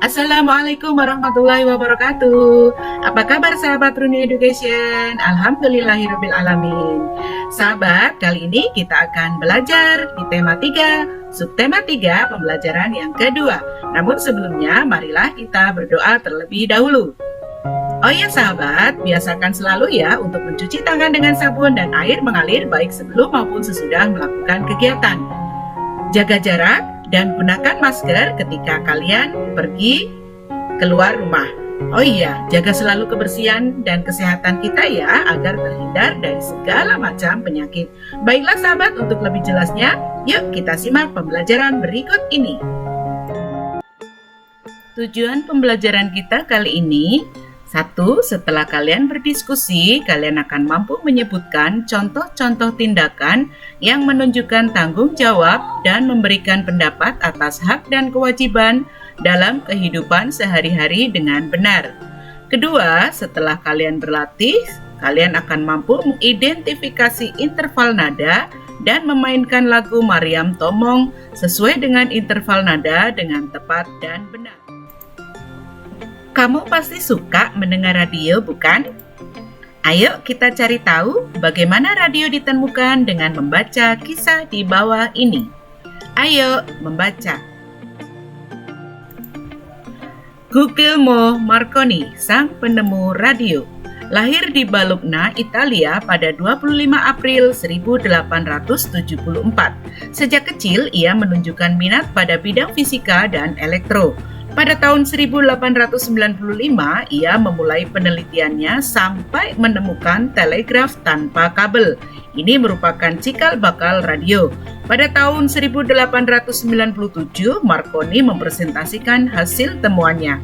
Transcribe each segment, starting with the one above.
Assalamualaikum warahmatullahi wabarakatuh. Apa kabar sahabat Runi Education? Alhamdulillahirrabbilalamin. Sahabat, kali ini kita akan belajar di tema 3, subtema 3, pembelajaran yang kedua. Namun sebelumnya, marilah kita berdoa terlebih dahulu. Oh ya sahabat, biasakan selalu ya untuk mencuci tangan dengan sabun dan air mengalir baik sebelum maupun sesudah melakukan kegiatan. Jaga jarak dan gunakan masker ketika kalian pergi keluar rumah. Oh iya, jaga selalu kebersihan dan kesehatan kita ya, agar terhindar dari segala macam penyakit. Baiklah sahabat, untuk lebih jelasnya, yuk kita simak pembelajaran berikut ini. Tujuan pembelajaran kita kali ini, 1. Setelah kalian berdiskusi, kalian akan mampu menyebutkan contoh-contoh tindakan yang menunjukkan tanggung jawab dan memberikan pendapat atas hak dan kewajiban dalam kehidupan sehari-hari dengan benar. 2. Setelah kalian berlatih, kalian akan mampu mengidentifikasi interval nada dan memainkan lagu Maryam Tomong sesuai dengan interval nada dengan tepat dan benar. Kamu pasti suka mendengar radio, bukan? Ayo kita cari tahu bagaimana radio ditemukan dengan membaca kisah di bawah ini. Ayo membaca. Guglielmo Marconi, sang penemu radio, lahir di Bologna, Italia pada 25 April 1874. Sejak kecil ia menunjukkan minat pada bidang fisika dan elektro. Pada tahun 1895, ia memulai penelitiannya sampai menemukan telegraf tanpa kabel. Ini merupakan cikal bakal radio. Pada tahun 1897, Marconi mempresentasikan hasil temuannya.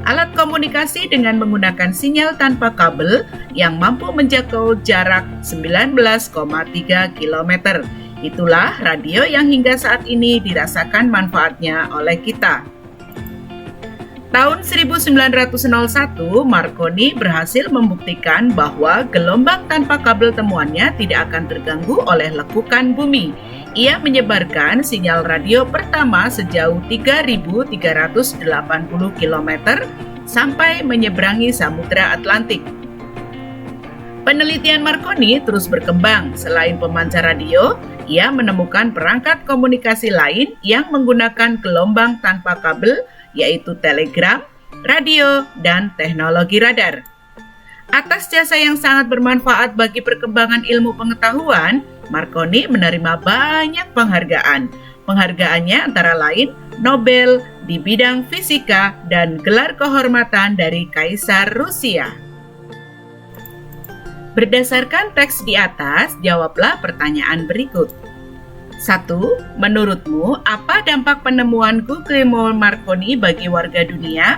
Alat komunikasi dengan menggunakan sinyal tanpa kabel yang mampu menjangkau jarak 19,3 km. Itulah radio yang hingga saat ini dirasakan manfaatnya oleh kita. Tahun 1901, Marconi berhasil membuktikan bahwa gelombang tanpa kabel temuannya tidak akan terganggu oleh lekukan bumi. Ia menyebarkan sinyal radio pertama sejauh 3.380 km sampai menyeberangi Samudra Atlantik. Penelitian Marconi terus berkembang. Selain pemancar radio, ia menemukan perangkat komunikasi lain yang menggunakan gelombang tanpa kabel, yaitu telegram, radio, dan teknologi radar. Atas jasa yang sangat bermanfaat bagi perkembangan ilmu pengetahuan, Marconi menerima banyak penghargaan. Penghargaannya antara lain Nobel di bidang fisika dan gelar kehormatan dari Kaisar Rusia. Berdasarkan teks di atas, jawablah pertanyaan berikut. 1. Menurutmu, apa dampak penemuan Guglielmo Marconi bagi warga dunia?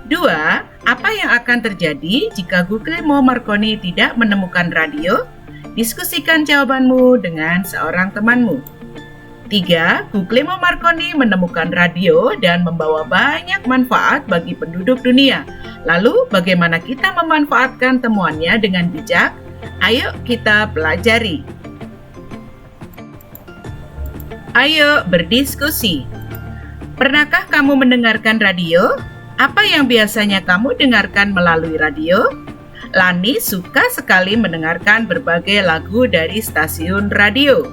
2. Apa yang akan terjadi jika Guglielmo Marconi tidak menemukan radio? Diskusikan jawabanmu dengan seorang temanmu. 3. Guglielmo Marconi menemukan radio dan membawa banyak manfaat bagi penduduk dunia. Lalu, bagaimana kita memanfaatkan temuannya dengan bijak? Ayo kita pelajari. Ayo berdiskusi. Pernahkah kamu mendengarkan radio? Apa yang biasanya kamu dengarkan melalui radio? Lani suka sekali mendengarkan berbagai lagu dari stasiun radio.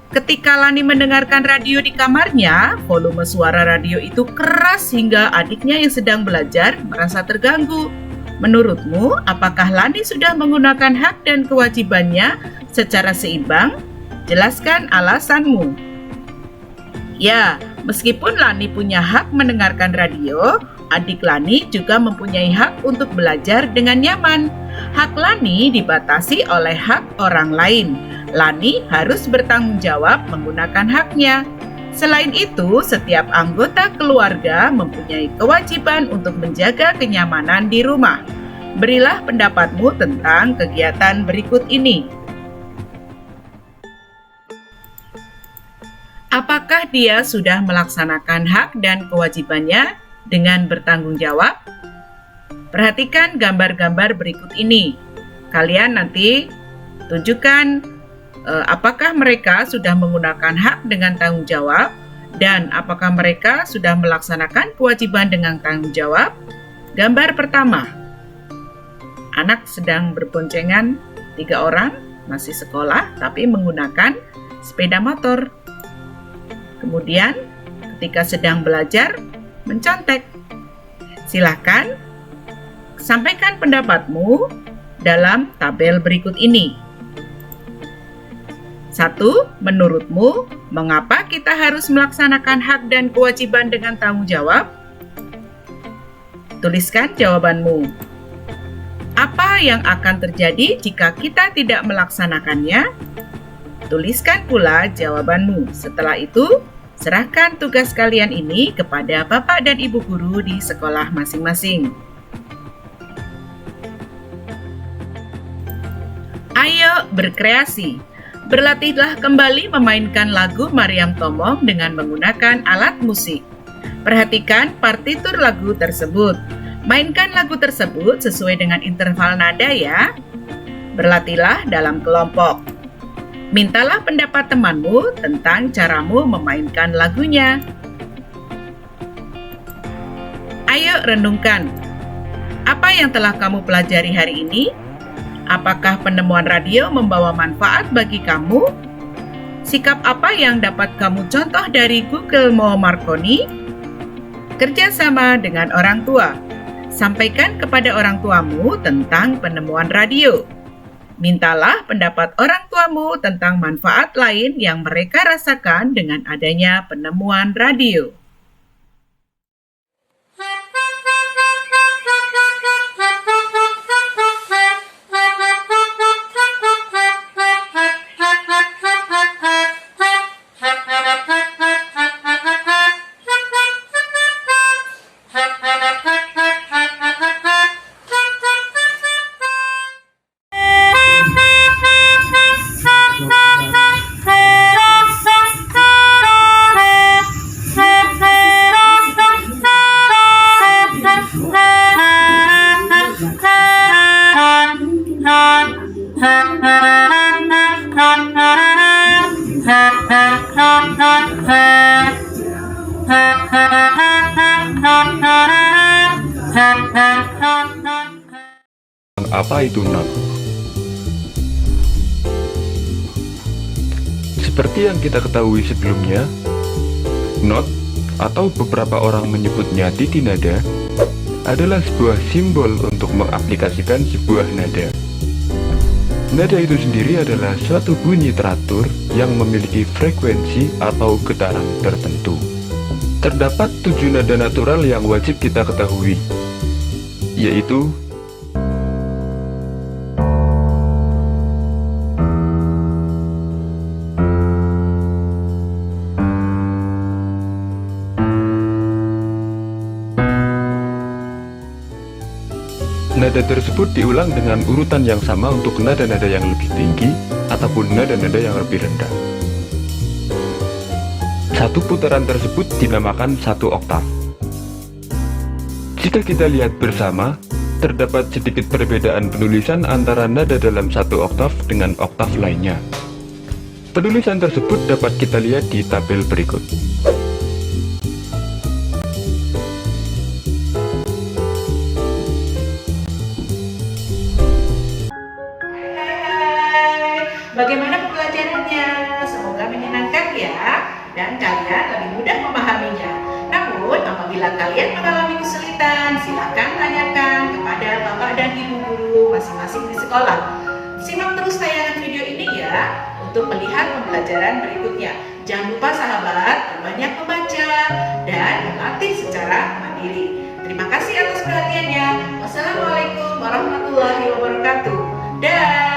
Ketika Lani mendengarkan radio di kamarnya, volume suara radio itu keras hingga adiknya yang sedang belajar merasa terganggu. Menurutmu, apakah Lani sudah menggunakan hak dan kewajibannya secara seimbang? Jelaskan alasanmu. Ya, meskipun Lani punya hak mendengarkan radio, adik Lani juga mempunyai hak untuk belajar dengan nyaman. Hak Lani dibatasi oleh hak orang lain. Lani harus bertanggung jawab menggunakan haknya. Selain itu, setiap anggota keluarga mempunyai kewajiban untuk menjaga kenyamanan di rumah. Berilah pendapatmu tentang kegiatan berikut ini. Apakah dia sudah melaksanakan hak dan kewajibannya dengan bertanggung jawab? Perhatikan gambar-gambar berikut ini. Kalian nanti tunjukkan apakah mereka sudah menggunakan hak dengan tanggung jawab Dan apakah mereka sudah melaksanakan kewajiban dengan tanggung jawab? Gambar pertama. Anak sedang berboncengan 3 orang, masih sekolah tapi menggunakan sepeda motor. Kemudian ketika sedang belajar, mencontek. Silakan sampaikan pendapatmu dalam tabel berikut ini. 1. Menurutmu, mengapa kita harus melaksanakan hak dan kewajiban dengan tanggung jawab? Tuliskan jawabanmu. Apa yang akan terjadi jika kita tidak melaksanakannya? Tuliskan pula jawabanmu. Setelah itu, serahkan tugas kalian ini kepada Bapak dan Ibu guru di sekolah masing-masing. Ayo berkreasi. Berlatihlah kembali memainkan lagu Maryam Tomong dengan menggunakan alat musik. Perhatikan partitur lagu tersebut. Mainkan lagu tersebut sesuai dengan interval nada ya. Berlatihlah dalam kelompok. Mintalah pendapat temanmu tentang caramu memainkan lagunya. Ayo renungkan. Apa yang telah kamu pelajari hari ini? Apakah penemuan radio membawa manfaat bagi kamu? Sikap apa yang dapat kamu contoh dari Guglielmo Marconi? Kerjasama dengan orang tua. Sampaikan kepada orang tuamu tentang penemuan radio. Mintalah pendapat orang tuamu tentang manfaat lain yang mereka rasakan dengan adanya penemuan radio. Apa itu not? Seperti yang kita ketahui sebelumnya, not atau beberapa orang menyebutnya titi nada adalah sebuah simbol untuk mengaplikasikan sebuah nada. Nada itu sendiri adalah suatu bunyi teratur yang memiliki frekuensi atau getaran tertentu. Terdapat 7 nada natural yang wajib kita ketahui, yaitu nada tersebut diulang dengan urutan yang sama untuk nada-nada yang lebih tinggi ataupun nada-nada yang lebih rendah. Satu putaran tersebut dinamakan satu oktav. Jika kita lihat bersama, terdapat sedikit perbedaan penulisan antara nada dalam satu oktav dengan oktav lainnya. Penulisan tersebut dapat kita lihat di tabel berikut. Bagaimana pembelajarannya? Semoga menyenangkan ya, dan kalian lebih mudah memahaminya. Namun, apabila kalian mengalami kesulitan, silakan tanyakan kepada Bapak dan Ibu guru masing-masing di sekolah. Simak terus tayangan video ini ya, untuk melihat pembelajaran berikutnya. Jangan lupa sahabat, banyak membaca dan berlatih secara mandiri. Terima kasih atas perhatiannya. Wassalamualaikum warahmatullahi wabarakatuh. Dan